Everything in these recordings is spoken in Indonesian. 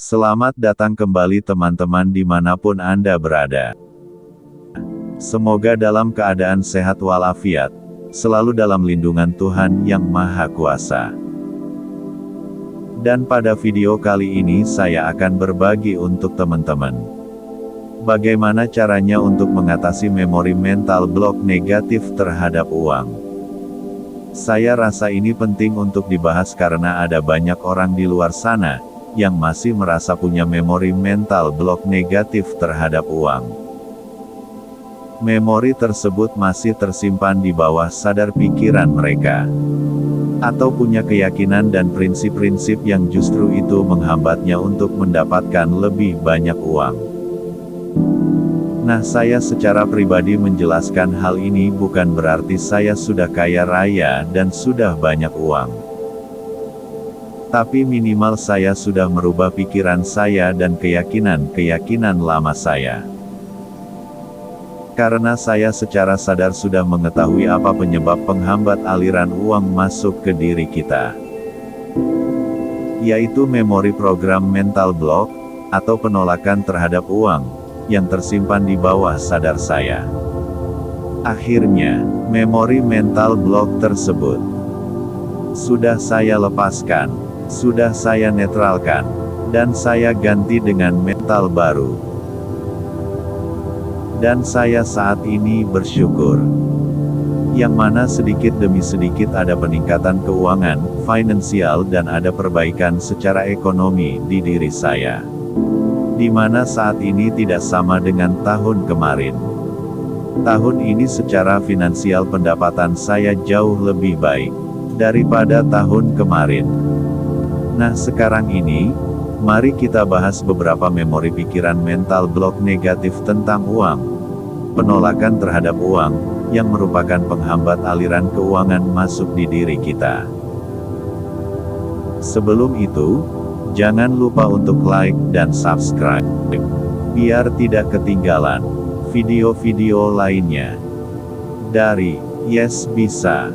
Selamat datang kembali teman-teman dimanapun Anda berada. Semoga dalam keadaan sehat walafiat, selalu dalam lindungan Tuhan Yang Maha Kuasa. Dan pada video kali ini saya akan berbagi untuk teman-teman, bagaimana caranya untuk mengatasi memori mental block negatif terhadap uang. Saya rasa ini penting untuk dibahas karena ada banyak orang di luar sana yang masih merasa punya memori mental block negatif terhadap uang. Memori tersebut masih tersimpan di bawah sadar pikiran mereka, atau punya keyakinan dan prinsip-prinsip yang justru itu menghambatnya untuk mendapatkan lebih banyak uang. Nah, saya secara pribadi menjelaskan hal ini bukan berarti saya sudah kaya raya dan sudah banyak uang. Tapi minimal saya sudah merubah pikiran saya dan keyakinan-keyakinan lama saya. Karena saya secara sadar sudah mengetahui apa penyebab penghambat aliran uang masuk ke diri kita, yaitu memori program mental block, atau penolakan terhadap uang, yang tersimpan di bawah sadar saya. Akhirnya, memori mental block tersebut sudah saya lepaskan, sudah saya netralkan, dan saya ganti dengan mental baru. Dan saya saat ini bersyukur, yang mana sedikit demi sedikit ada peningkatan keuangan, finansial dan ada perbaikan secara ekonomi di diri saya. Di mana saat ini tidak sama dengan tahun kemarin. Tahun ini secara finansial pendapatan saya jauh lebih baik daripada tahun kemarin. Nah, sekarang ini, mari kita bahas beberapa memori pikiran mental block negatif tentang uang. Penolakan terhadap uang, yang merupakan penghambat aliran keuangan masuk di diri kita. Sebelum itu, jangan lupa untuk like dan subscribe, biar tidak ketinggalan video-video lainnya. Dari Yes Bisa,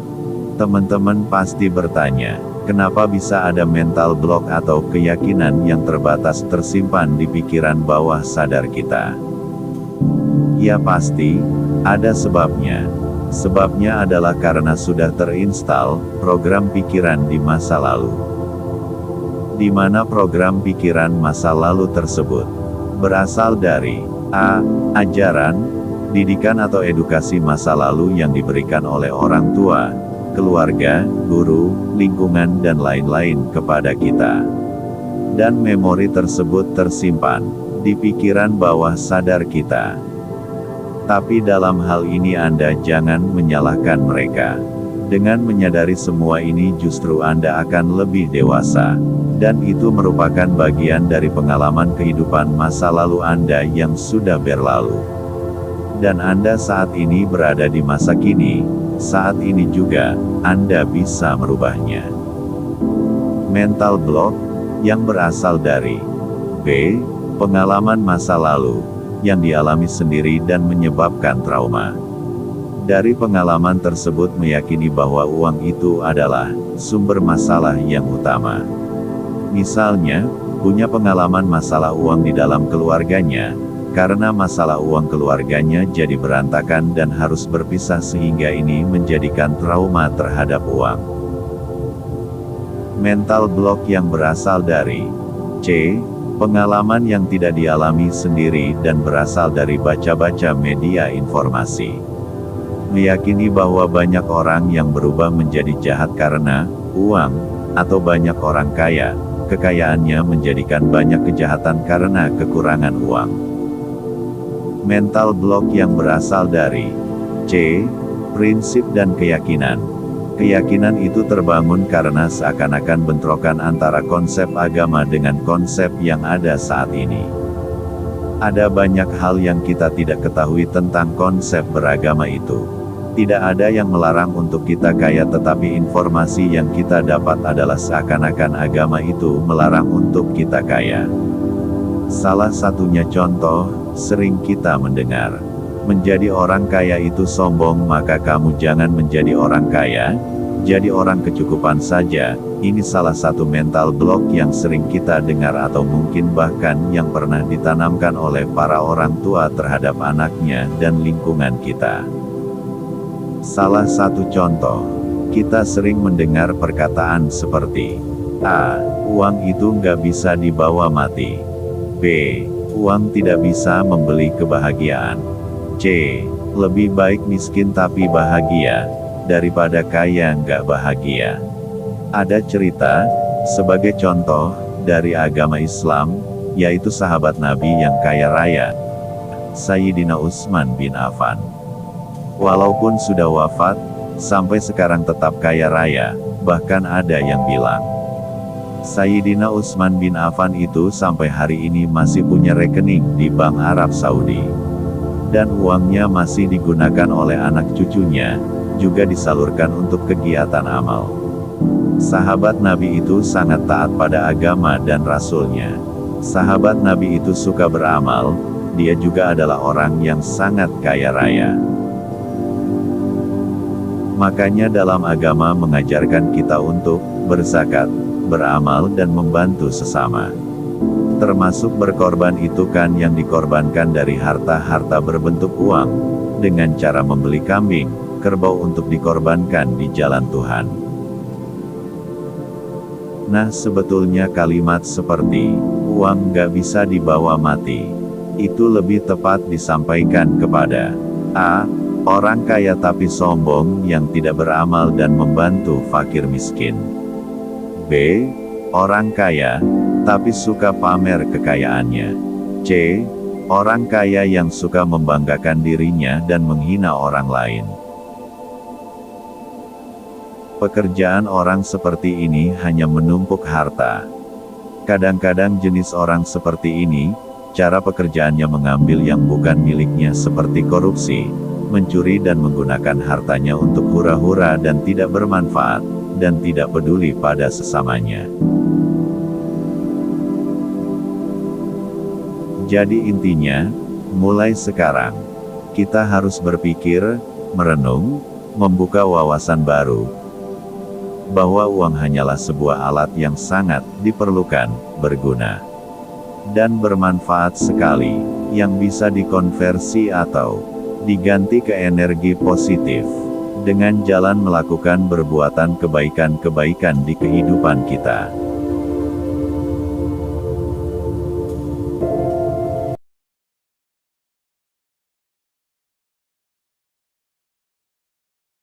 teman-teman pasti bertanya, kenapa bisa ada mental block atau keyakinan yang terbatas tersimpan di pikiran bawah sadar kita? Ya pasti, ada sebabnya. Sebabnya adalah karena sudah terinstal program pikiran di masa lalu. Di mana program pikiran masa lalu tersebut berasal dari A. Ajaran, didikan atau edukasi masa lalu yang diberikan oleh orang tua, keluarga, guru, lingkungan dan lain-lain kepada kita. Dan memori tersebut tersimpan di pikiran bawah sadar kita. Tapi dalam hal ini Anda jangan menyalahkan mereka. Dengan menyadari semua ini justru Anda akan lebih dewasa. Dan itu merupakan bagian dari pengalaman kehidupan masa lalu Anda yang sudah berlalu. Dan Anda saat ini berada di masa kini. Saat ini juga, Anda bisa merubahnya. Mental block, yang berasal dari B. Pengalaman masa lalu, yang dialami sendiri dan menyebabkan trauma. Dari pengalaman tersebut meyakini bahwa uang itu adalah sumber masalah yang utama. Misalnya, punya pengalaman masalah uang di dalam keluarganya, karena masalah uang keluarganya jadi berantakan dan harus berpisah sehingga ini menjadikan trauma terhadap uang. Mental block yang berasal dari C. Pengalaman yang tidak dialami sendiri dan berasal dari baca-baca media informasi. Meyakini bahwa banyak orang yang berubah menjadi jahat karena uang, atau banyak orang kaya, kekayaannya menjadikan banyak kejahatan karena kekurangan uang. Mental block yang berasal dari C. Prinsip dan keyakinan. Keyakinan itu terbangun karena seakan-akan bentrokan antara konsep agama dengan konsep yang ada saat ini. Ada banyak hal yang kita tidak ketahui tentang konsep beragama itu. Tidak ada yang melarang untuk kita kaya, tetapi informasi yang kita dapat adalah seakan-akan agama itu melarang untuk kita kaya. Salah satunya contoh, sering kita mendengar, menjadi orang kaya itu sombong, maka kamu jangan menjadi orang kaya, jadi orang kecukupan saja, Ini salah satu mental block yang sering kita dengar atau mungkin bahkan yang pernah ditanamkan oleh para orang tua terhadap anaknya dan lingkungan kita. Salah satu contoh, kita sering mendengar perkataan seperti A. Uang itu nggak bisa dibawa mati. B. Uang tidak bisa membeli kebahagiaan. C. Lebih baik miskin tapi bahagia, daripada kaya nggak bahagia. Ada cerita, sebagai contoh, dari agama Islam, yaitu sahabat Nabi yang kaya raya, Sayyidina Utsman bin Affan. Walaupun sudah wafat, sampai sekarang tetap kaya raya, bahkan ada yang bilang, Sayyidina Utsman bin Affan itu sampai hari ini masih punya rekening di Bank Arab Saudi. Dan uangnya masih digunakan oleh anak cucunya, juga disalurkan untuk kegiatan amal. Sahabat Nabi itu sangat taat pada agama dan Rasulnya. Sahabat Nabi itu suka beramal, dia juga adalah orang yang sangat kaya raya. Makanya dalam agama mengajarkan kita untuk berzakat, beramal dan membantu sesama. Termasuk berkorban itu kan yang dikorbankan dari harta-harta berbentuk uang, dengan cara membeli kambing, kerbau untuk dikorbankan di jalan Tuhan. Nah sebetulnya kalimat seperti, uang nggak bisa dibawa mati, itu lebih tepat disampaikan kepada A. Orang kaya tapi sombong yang tidak beramal dan membantu fakir miskin. B. Orang kaya, tapi suka pamer kekayaannya. C. Orang kaya yang suka membanggakan dirinya dan menghina orang lain. Pekerjaan orang seperti ini hanya menumpuk harta. Kadang-kadang jenis orang seperti ini, cara pekerjaannya mengambil yang bukan miliknya seperti korupsi, mencuri dan menggunakan hartanya untuk hura-hura dan tidak bermanfaat, dan tidak peduli pada sesamanya. Jadi intinya, mulai sekarang, kita harus berpikir, merenung, membuka wawasan baru, bahwa uang hanyalah sebuah alat yang sangat diperlukan, berguna, dan bermanfaat sekali, yang bisa dikonversi atau diganti ke energi positif, dengan jalan melakukan perbuatan kebaikan-kebaikan di kehidupan kita.